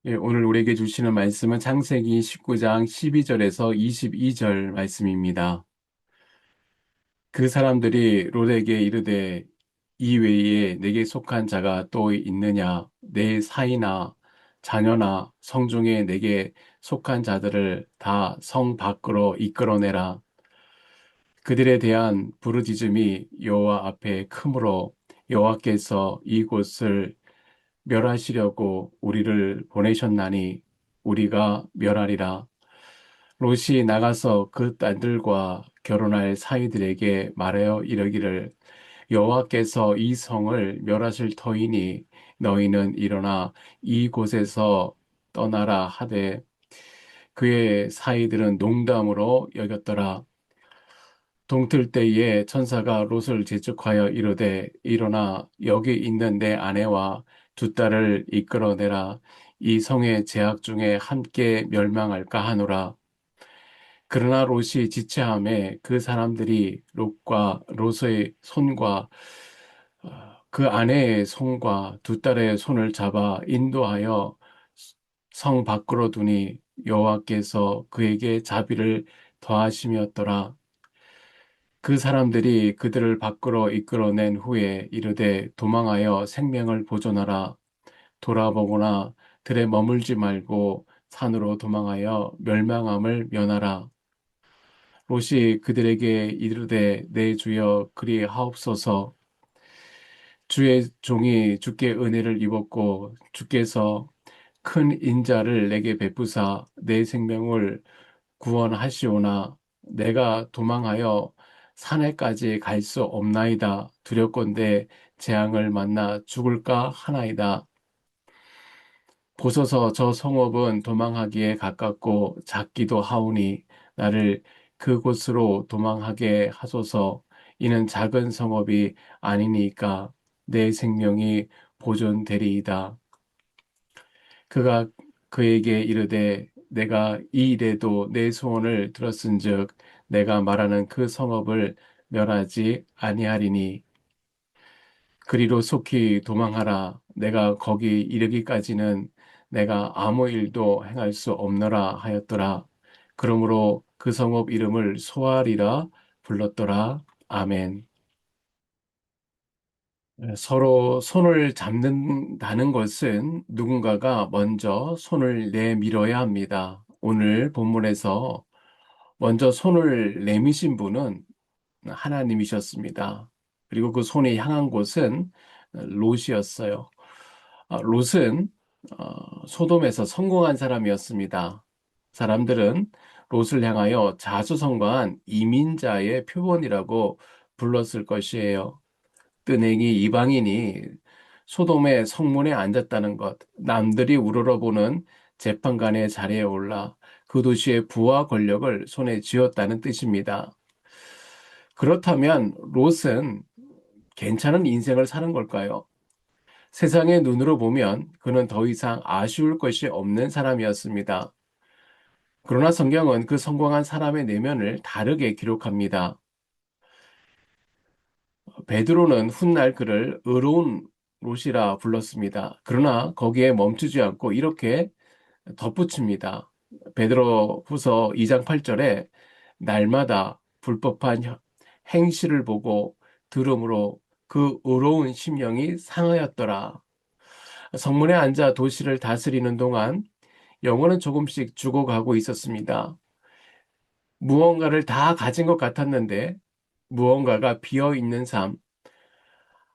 예, 오늘 우리에게 주시는 말씀은 창세기 19장 12절에서 22절 말씀입니다. 그 사람들이 롯에게 이르되 이 외에 내게 속한 자가 또 있느냐? 내 사이나 자녀나 성중에 내게 속한 자들을 다 성 밖으로 이끌어내라. 그들에 대한 부르짖음이 여호와 앞에 크므로 여호와께서 이곳을 멸하시려고 우리를 보내셨나니 우리가 멸하리라. 롯이 나가서 그 딸들과 결혼할 사위들에게 말하여 이르기를 여호와께서 이 성을 멸하실 터이니 너희는 일어나 이곳에서 떠나라 하되 그의 사위들은 농담으로 여겼더라. 동틀 때에 천사가 롯을 재촉하여 이르되 일어나 여기 있는 내 아내와 두 딸을 이끌어내라. 이 성의 재앙 중에 함께 멸망할까 하노라. 그러나 롯이 지체함에 그 사람들이 롯의 손과 그 아내의 손과 두 딸의 손을 잡아 인도하여 성 밖으로 두니 여호와께서 그에게 자비를 더하심이었더라. 그 사람들이 그들을 밖으로 이끌어낸 후에 이르되 도망하여 생명을 보존하라. 돌아보거나 들에 머물지 말고 산으로 도망하여 멸망함을 면하라. 롯이 그들에게 이르되 내 주여 그리하옵소서. 주의 종이 주께 은혜를 입었고 주께서 큰 인자를 내게 베푸사 내 생명을 구원하시오나 내가 도망하여 산에까지 갈 수 없나이다. 두렵건대 재앙을 만나 죽을까 하나이다. 보소서 저 성읍은 도망하기에 가깝고 작기도 하오니 나를 그곳으로 도망하게 하소서. 이는 작은 성읍이 아니니까 내 생명이 보존되리이다. 그가 그에게 이르되 내가 이 일에도 내 소원을 들었은즉 내가 말하는 그 성읍을 멸하지 아니하리니 그리로 속히 도망하라. 내가 거기 이르기까지는 내가 아무 일도 행할 수 없노라 하였더라. 그러므로 그 성읍 이름을 소알이라 불렀더라. 아멘. 서로 손을 잡는다는 것은 누군가가 먼저 손을 내밀어야 합니다. 오늘 본문에서 먼저 손을 내미신 분은 하나님이셨습니다. 그리고 그 손이 향한 곳은 롯이었어요. 롯은 소돔에서 성공한 사람이었습니다. 사람들은 롯을 향하여 자수성가한 이민자의 표본이라고 불렀을 것이에요. 뜬행이 이방인이 소돔의 성문에 앉았다는 것, 남들이 우러러보는 재판관의 자리에 올라 그 도시의 부와 권력을 손에 쥐었다는 뜻입니다. 그렇다면 롯은 괜찮은 인생을 사는 걸까요? 세상의 눈으로 보면 그는 더 이상 아쉬울 것이 없는 사람이었습니다. 그러나 성경은 그 성공한 사람의 내면을 다르게 기록합니다. 베드로는 훗날 그를 의로운 롯이라 불렀습니다. 그러나 거기에 멈추지 않고 이렇게 덧붙입니다. 베드로 후서 2장 8절에 날마다 불법한 행실을 보고 들음으로 그 의로운 심령이 상하였더라. 성문에 앉아 도시를 다스리는 동안 영혼은 조금씩 죽어가고 있었습니다. 무언가를 다 가진 것 같았는데 무언가가 비어 있는 삶,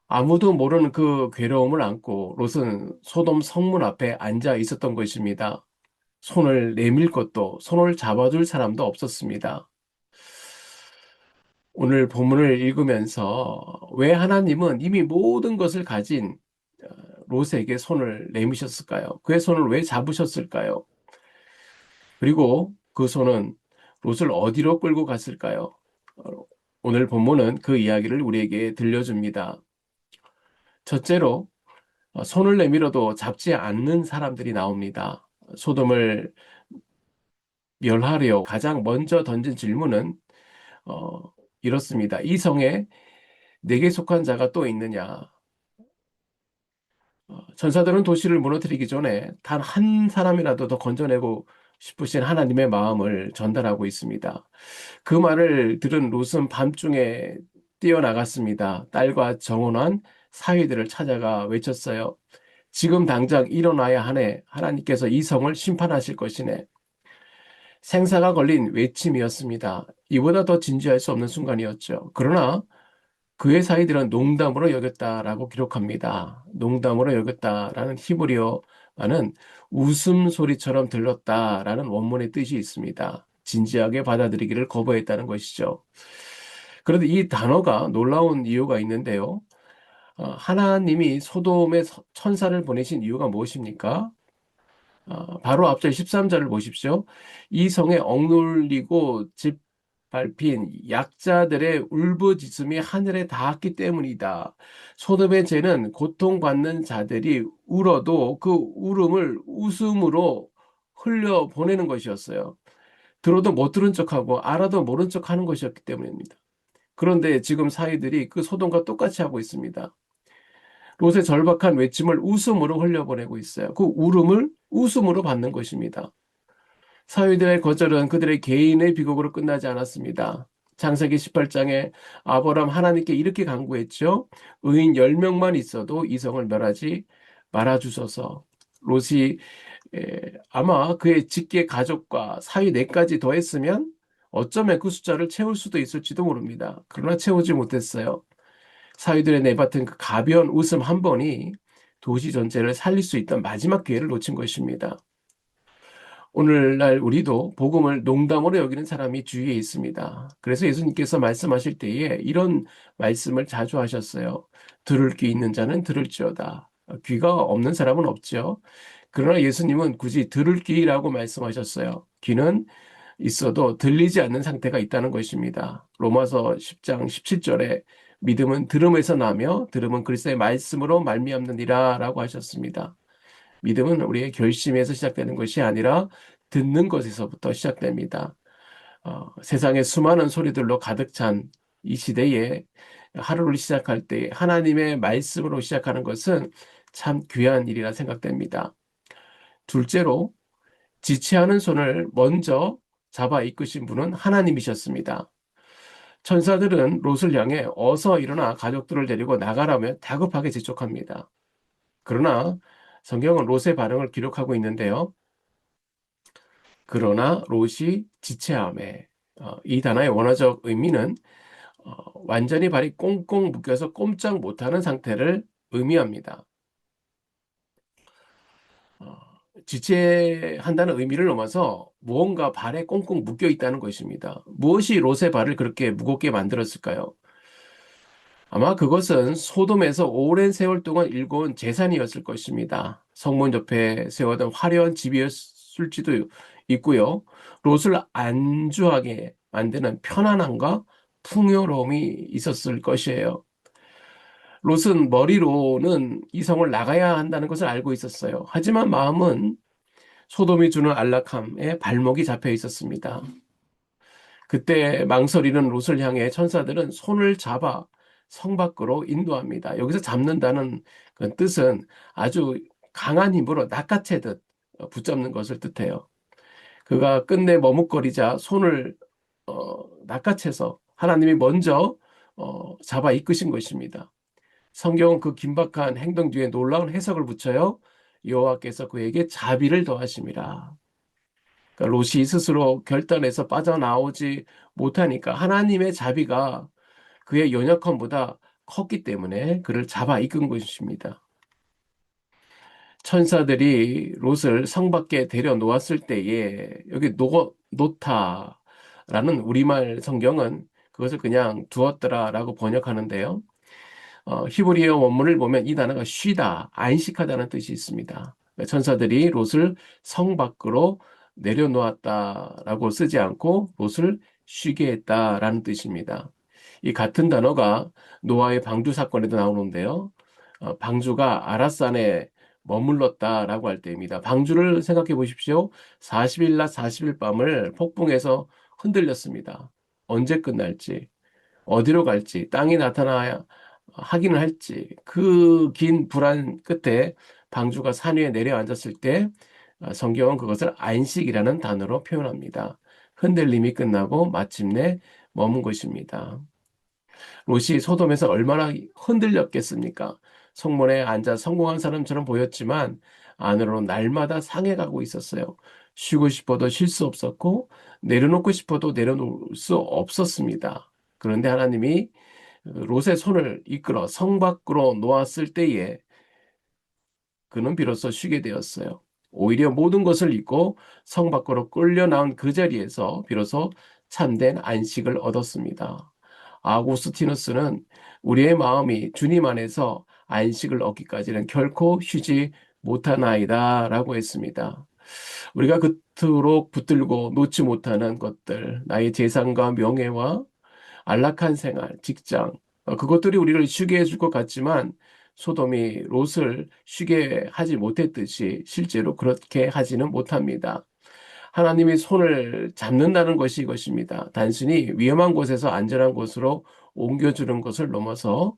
아무도 모르는 그 괴로움을 안고 롯은 소돔 성문 앞에 앉아 있었던 것입니다. 손을 내밀 것도 손을 잡아줄 사람도 없었습니다. 오늘 본문을 읽으면서 왜 하나님은 이미 모든 것을 가진 롯에게 손을 내미셨을까요? 그의 손을 왜 잡으셨을까요? 그리고 그 손은 롯을 어디로 끌고 갔을까요? 어, 오늘 본문은 그 이야기를 우리에게 들려줍니다. 첫째로 손을 내밀어도 잡지 않는 사람들이 나옵니다. 소돔을 멸하려 가장 먼저 던진 질문은 어, 이렇습니다. 이 성에 내게 속한 자가 또 있느냐? 천사들은 도시를 무너뜨리기 전에 단 한 사람이라도 더 건져내고 싶으신 하나님의 마음을 전달하고 있습니다. 그 말을 들은 롯은 밤중에 뛰어나갔습니다. 딸과 정혼한 사위들을 찾아가 외쳤어요. 지금 당장 일어나야 하네. 하나님께서 이 성을 심판하실 것이네. 생사가 걸린 외침이었습니다. 이보다 더 진지할 수 없는 순간이었죠. 그러나 그의 사이들은 농담으로 여겼다라고 기록합니다. 농담으로 여겼다라는 히브리어는 웃음소리처럼 들렸다라는 원문의 뜻이 있습니다. 진지하게 받아들이기를 거부했다는 것이죠. 그런데 이 단어가 놀라운 이유가 있는데요. 하나님이 소돔에 천사를 보내신 이유가 무엇입니까? 바로 앞절 13절을 보십시오. 이 성에 억눌리고 짓밟힌 약자들의 울부짖음이 하늘에 닿았기 때문이다. 소돔의 죄는 고통받는 자들이 울어도 그 울음을 웃음으로 흘려보내는 것이었어요. 들어도 못 들은 척하고 알아도 모른 척하는 것이었기 때문입니다. 그런데 지금 사이들이 그 소돔과 똑같이 하고 있습니다. 롯의 절박한 외침을 웃음으로 흘려보내고 있어요. 그 울음을 웃음으로 받는 것입니다. 사위들의 거절은 그들의 개인의 비극으로 끝나지 않았습니다. 창세기 18장에 아브라함 하나님께 이렇게 간구했죠. 의인 10명만 있어도 이성을 멸하지 말아주소서. 롯이 아마 그의 직계 가족과 사위 넷까지 더했으면 어쩌면 그 숫자를 채울 수도 있을지도 모릅니다. 그러나 채우지 못했어요. 사위들의 내뱉은 그 가벼운 웃음 한 번이 도시 전체를 살릴 수 있던 마지막 기회를 놓친 것입니다. 오늘날 우리도 복음을 농담으로 여기는 사람이 주위에 있습니다. 그래서 예수님께서 말씀하실 때에 이런 말씀을 자주 하셨어요. 들을 귀 있는 자는 들을지어다. 귀가 없는 사람은 없죠. 그러나 예수님은 굳이 들을 귀라고 말씀하셨어요. 귀는 있어도 들리지 않는 상태가 있다는 것입니다. 로마서 10장 17절에 믿음은 들음에서 나며 들음은 그리스도의 말씀으로 말미암느니라 라고 하셨습니다. 믿음은 우리의 결심에서 시작되는 것이 아니라 듣는 것에서부터 시작됩니다. 세상의 수많은 소리들로 가득 찬 이 시대에 하루를 시작할 때 하나님의 말씀으로 시작하는 것은 참 귀한 일이라 생각됩니다. 둘째로 지체하는 손을 먼저 잡아 이끄신 분은 하나님이셨습니다. 천사들은 롯을 향해 어서 일어나 가족들을 데리고 나가라며 다급하게 재촉합니다. 그러나 성경은 롯의 반응을 기록하고 있는데요. 그러나 롯이 지체함에 이 단어의 원어적 의미는 완전히 발이 꽁꽁 묶여서 꼼짝 못하는 상태를 의미합니다. 어, 지체한다는 의미를 넘어서 무언가 발에 꽁꽁 묶여 있다는 것입니다. 무엇이 롯의 발을 그렇게 무겁게 만들었을까요? 아마 그것은 소돔에서 오랜 세월 동안 일궈온 재산이었을 것입니다. 성문 옆에 세워둔 화려한 집이었을지도 있고요. 롯을 안주하게 만드는 편안함과 풍요로움이 있었을 것이에요. 롯은 머리로는 이 성을 나가야 한다는 것을 알고 있었어요. 하지만 마음은 소돔이 주는 안락함에 발목이 잡혀 있었습니다. 그때 망설이는 롯을 향해 천사들은 손을 잡아 성 밖으로 인도합니다. 여기서 잡는다는 그 뜻은 아주 강한 힘으로 낚아채듯 붙잡는 것을 뜻해요. 그가 끝내 머뭇거리자 손을 낚아채서 하나님이 먼저 잡아 이끄신 것입니다. 성경은 그 긴박한 행동 뒤에 놀라운 해석을 붙여요. 여호와께서 그에게 자비를 더하심이라. 그러니까 롯이 스스로 결단해서 빠져나오지 못하니까 하나님의 자비가 그의 연약함보다 컸기 때문에 그를 잡아 이끈 것입니다. 천사들이 롯을 성 밖에 데려 놓았을 때에 여기 놓다라는 우리말 성경은 그것을 그냥 두었더라라고 번역하는데요. 히브리어 원문을 보면 이 단어가 쉬다, 안식하다는 뜻이 있습니다. 천사들이 롯을 성 밖으로 내려놓았다라고 쓰지 않고 롯을 쉬게 했다라는 뜻입니다. 이 같은 단어가 노아의 방주 사건에도 나오는데요. 방주가 아라산에 머물렀다라고 할 때입니다. 방주를 생각해 보십시오. 40일 낮 40일 밤을 폭풍에서 흔들렸습니다. 언제 끝날지, 어디로 갈지, 땅이 나타나야 하기는 할지. 그 긴 불안 끝에 방주가 산 위에 내려앉았을 때 성경은 그것을 안식이라는 단어로 표현합니다. 흔들림이 끝나고 마침내 머문 것입니다. 롯이 소돔에서 얼마나 흔들렸겠습니까? 성문에 앉아 성공한 사람처럼 보였지만 안으로는 날마다 상해가고 있었어요. 쉬고 싶어도 쉴 수 없었고 내려놓고 싶어도 내려놓을 수 없었습니다. 그런데 하나님이 롯의 손을 이끌어 성 밖으로 놓았을 때에 그는 비로소 쉬게 되었어요. 오히려 모든 것을 잊고 성 밖으로 끌려 나온 그 자리에서 비로소 참된 안식을 얻었습니다. 아구스티누스는 우리의 마음이 주님 안에서 안식을 얻기까지는 결코 쉬지 못하나이다 라고 했습니다. 우리가 그토록 붙들고 놓지 못하는 것들, 나의 재산과 명예와 안락한 생활, 직장, 그것들이 우리를 쉬게 해줄 것 같지만 소돔이 롯을 쉬게 하지 못했듯이 실제로 그렇게 하지는 못합니다. 하나님이 손을 잡는다는 것이 이것입니다. 단순히 위험한 곳에서 안전한 곳으로 옮겨주는 것을 넘어서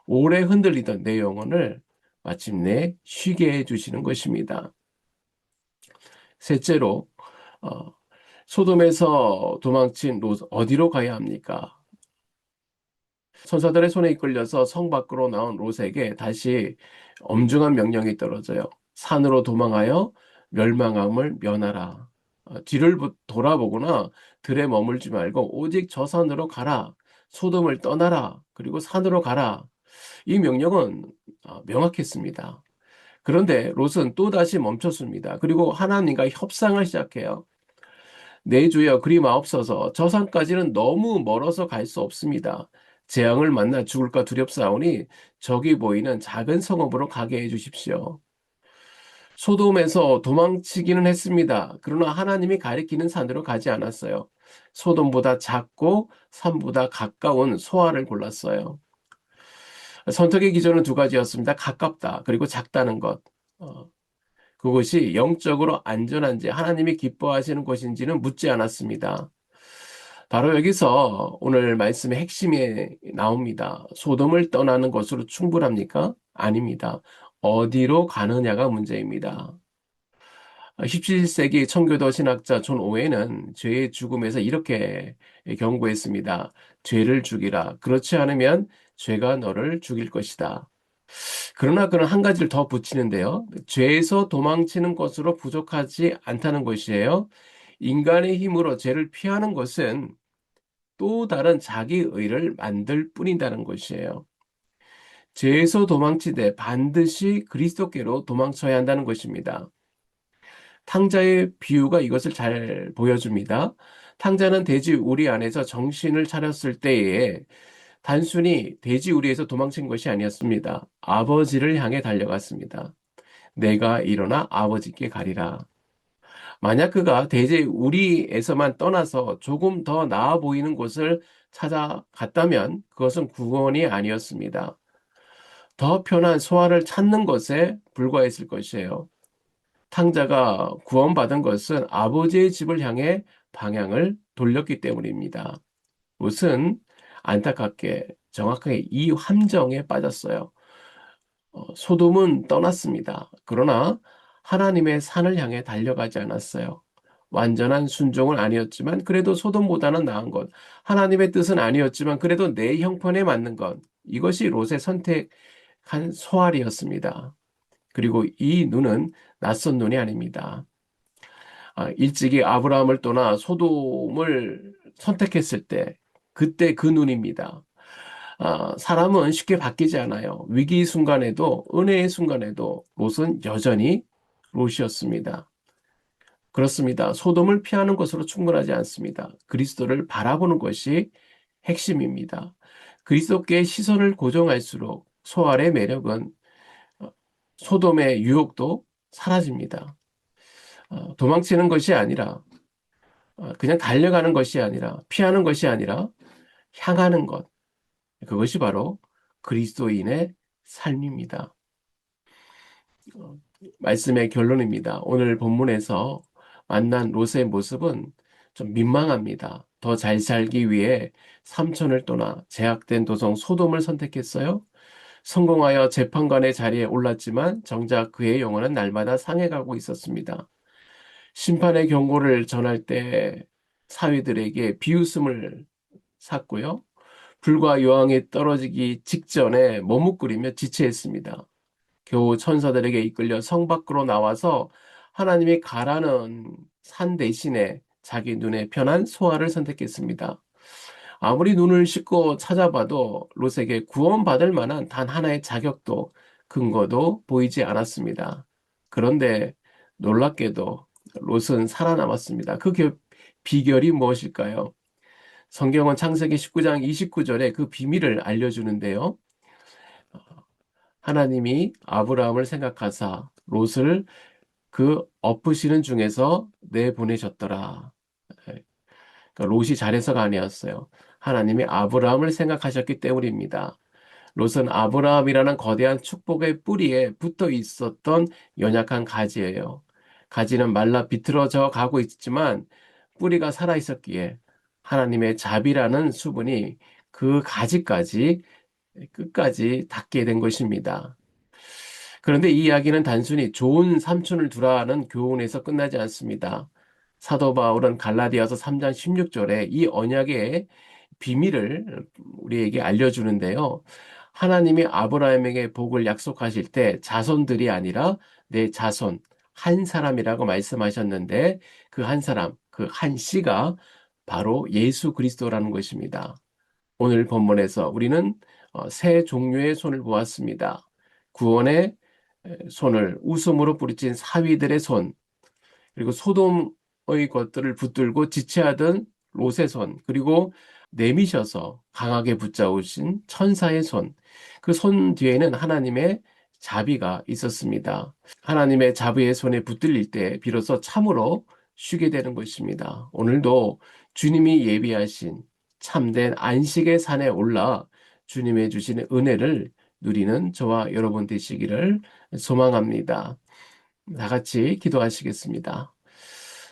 오래 흔들리던 내 영혼을 마침내 쉬게 해주시는 것입니다. 셋째로, 어, 소돔에서 도망친 롯 어디로 가야 합니까? 천사들의 손에 이끌려서 성 밖으로 나온 롯에게 다시 엄중한 명령이 떨어져요. 산으로 도망하여 멸망함을 면하라. 뒤를 돌아보거나 들에 머물지 말고 오직 저 산으로 가라. 소돔을 떠나라. 그리고 산으로 가라. 이 명령은 명확했습니다. 그런데 롯은 또다시 멈췄습니다. 그리고 하나님과 협상을 시작해요. 내 주여 그리 마옵소서 저 산까지는 너무 멀어서 갈 수 없습니다. 재앙을 만나 죽을까 두렵사오니 저기 보이는 작은 성읍으로 가게 해 주십시오. 소돔에서 도망치기는 했습니다. 그러나 하나님이 가리키는 산으로 가지 않았어요. 소돔보다 작고 산보다 가까운 소아를 골랐어요. 선택의 기준은 두 가지였습니다. 가깝다, 그리고 작다는 것. 어, 그것이 영적으로 안전한지 하나님이 기뻐하시는 것인지는 묻지 않았습니다. 바로 여기서 오늘 말씀의 핵심이 나옵니다. 소돔을 떠나는 것으로 충분합니까? 아닙니다. 어디로 가느냐가 문제입니다. 17세기 청교도 신학자 존 오웬은 죄의 죽음에서 이렇게 경고했습니다. 죄를 죽이라. 그렇지 않으면 죄가 너를 죽일 것이다. 그러나 그는 한 가지를 더 붙이는데요. 죄에서 도망치는 것으로 부족하지 않다는 것이에요. 인간의 힘으로 죄를 피하는 것은 또 다른 자기 의를 만들 뿐이라는 것이에요. 죄에서 도망치되 반드시 그리스도께로 도망쳐야 한다는 것입니다. 탕자의 비유가 이것을 잘 보여줍니다. 탕자는 돼지 우리 안에서 정신을 차렸을 때에 단순히 돼지 우리에서 도망친 것이 아니었습니다. 아버지를 향해 달려갔습니다. 내가 일어나 아버지께 가리라. 만약 그가 돼지 우리에서만 떠나서 조금 더 나아 보이는 곳을 찾아갔다면 그것은 구원이 아니었습니다. 더 편한 소화를 찾는 것에 불과했을 것이에요. 탕자가 구원받은 것은 아버지의 집을 향해 방향을 돌렸기 때문입니다. 롯은 안타깝게 정확하게 이 함정에 빠졌어요. 소돔은 떠났습니다. 그러나 하나님의 산을 향해 달려가지 않았어요. 완전한 순종은 아니었지만 그래도 소돔보다는 나은 것. 하나님의 뜻은 아니었지만 그래도 내 형편에 맞는 것. 이것이 롯의 선택한 소알이었습니다. 그리고 이 눈은 낯선 눈이 아닙니다. 일찍이 아브라함을 떠나 소돔을 선택했을 때 그때 그 눈입니다. 사람은 쉽게 바뀌지 않아요. 위기 순간에도 은혜의 순간에도 롯은 여전히 롯이었습니다. 그렇습니다. 소돔을 피하는 것으로 충분하지 않습니다. 그리스도를 바라보는 것이 핵심입니다. 그리스도께 시선을 고정할수록 소알의 매력은 소돔의 유혹도 사라집니다. 도망치는 것이 아니라 그냥 달려가는 것이 아니라 피하는 것이 아니라 향하는 것. 그것이 바로 그리스도인의 삶입니다. 어, 말씀의 결론입니다. 오늘 본문에서 만난 롯의 모습은 좀 민망합니다. 더 잘 살기 위해 삼촌을 떠나 제약된 도성 소돔을 선택했어요. 성공하여 재판관의 자리에 올랐지만 정작 그의 영혼은 날마다 상해가고 있었습니다. 심판의 경고를 전할 때 사위들에게 비웃음을 샀고요. 불과 요항이 떨어지기 직전에 머뭇거리며 지체했습니다. 겨우 천사들에게 이끌려 성 밖으로 나와서 하나님이 가라는 산 대신에 자기 눈에 편한 소아를 선택했습니다. 아무리 눈을 씻고 찾아봐도 롯에게 구원받을 만한 단 하나의 자격도 근거도 보이지 않았습니다. 그런데 놀랍게도 롯은 살아남았습니다. 비결이 무엇일까요? 성경은 창세기 19장 29절에 그 비밀을 알려주는데요. 하나님이 아브라함을 생각하사 롯을 그 엎으시는 중에서 내보내셨더라. 그러니까 롯이 잘해서가 아니었어요. 하나님이 아브라함을 생각하셨기 때문입니다. 롯은 아브라함이라는 거대한 축복의 뿌리에 붙어 있었던 연약한 가지예요. 가지는 말라 비틀어져 가고 있지만 뿌리가 살아 있었기에 하나님의 자비라는 수분이 그 가지까지 끝까지 닿게 된 것입니다. 그런데 이 이야기는 단순히 좋은 삼촌을 두라는 교훈에서 끝나지 않습니다. 사도 바울은 갈라디아서 3장 16절에 이 언약의 비밀을 우리에게 알려주는데요. 하나님이 아브라함에게 복을 약속하실 때 자손들이 아니라 내 자손, 한 사람이라고 말씀하셨는데 그 한 사람, 그 한 씨가 바로 예수 그리스도라는 것입니다. 오늘 본문에서 우리는 세 종류의 손을 보았습니다. 구원의 손을 웃음으로 부르친 사위들의 손, 그리고 소돔의 것들을 붙들고 지체하던 롯의 손, 그리고 내미셔서 강하게 붙잡으신 천사의 손, 그 손 뒤에는 하나님의 자비가 있었습니다. 하나님의 자비의 손에 붙들릴 때 비로소 참으로 쉬게 되는 것입니다. 오늘도 주님이 예비하신 참된 안식의 산에 올라 주님의 주시는 은혜를 누리는 저와 여러분 되시기를 소망합니다. 다 같이 기도하시겠습니다.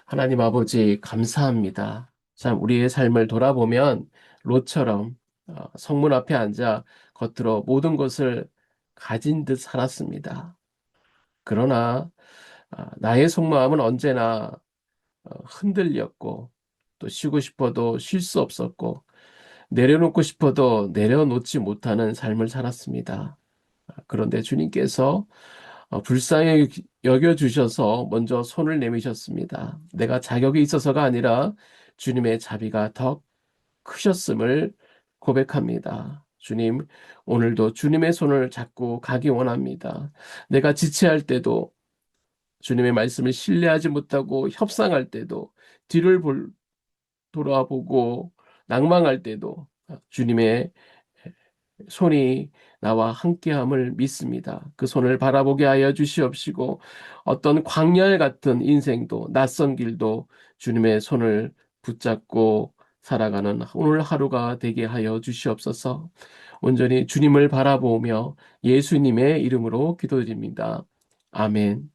하나님 아버지, 감사합니다. 참, 우리의 삶을 돌아보면 롯처럼 성문 앞에 앉아 겉으로 모든 것을 가진 듯 살았습니다. 그러나 나의 속마음은 언제나 흔들렸고 또 쉬고 싶어도 쉴 수 없었고 내려놓고 싶어도 내려놓지 못하는 삶을 살았습니다. 그런데 주님께서 불쌍히 여겨주셔서 먼저 손을 내미셨습니다. 내가 자격이 있어서가 아니라 주님의 자비가 더 크셨음을 고백합니다. 주님, 오늘도 주님의 손을 잡고 가기 원합니다. 내가 지체할 때도 주님의 말씀을 신뢰하지 못하고 협상할 때도 뒤를 돌아보고 낭망할 때도 주님의 손이 나와 함께함을 믿습니다. 그 손을 바라보게 하여 주시옵시고 어떤 광야 같은 인생도 낯선 길도 주님의 손을 붙잡고 살아가는 오늘 하루가 되게 하여 주시옵소서. 온전히 주님을 바라보며 예수님의 이름으로 기도드립니다. 아멘.